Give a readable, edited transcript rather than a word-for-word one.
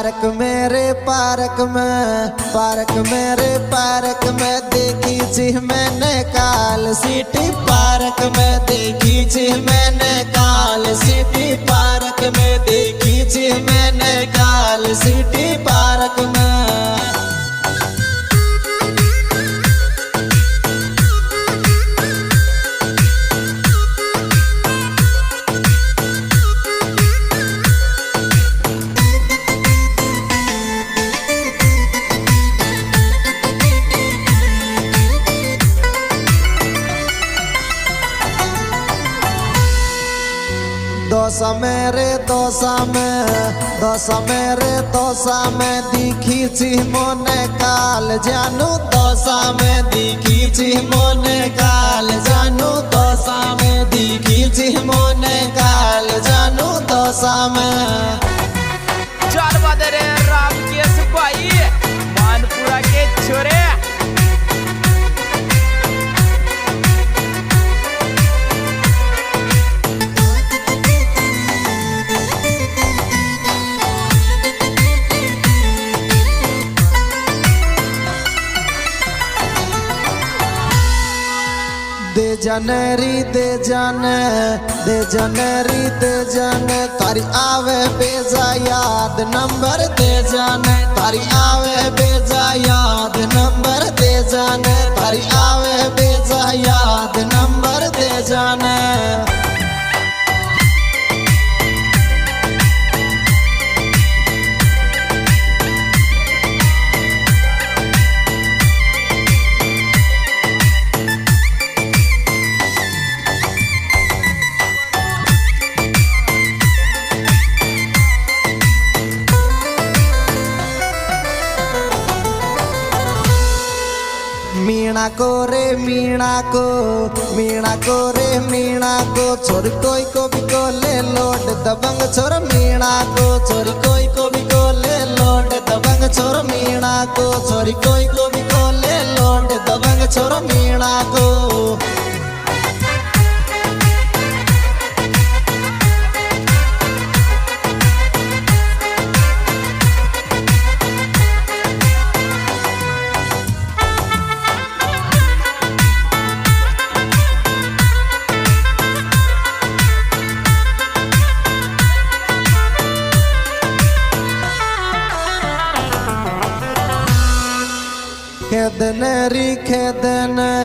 Park मेरे park में देखी थी मैंने काल सिटी पार्क में देखी थी मैंने काल सिटी पार्क में देखी थी मैंने काल सिटी पार्क में। दोसा में दिखी थी मोने काल जानू दोसा में दिखी थी मोने काल जानू दोसा में दिखी थी मोने काल जानू दोसा में। चार बादे रे राम केस भाई मानपुरा के छोरे दे जाने तारी आवे बेजा याद नंबर दे जाने तारी आवे बेजा याद नंबर दे जाने तारी आवे बेजा याद नंबर दे जाने। मीणा को छोरी कोई को भी को ले लोट दबंग छोर मीणा को छोरी कोई को भी को ले लोट दबंग छोर मीणा को छोरी कोई को भी को ले लोट दबंग छोर मीणा को। खेदन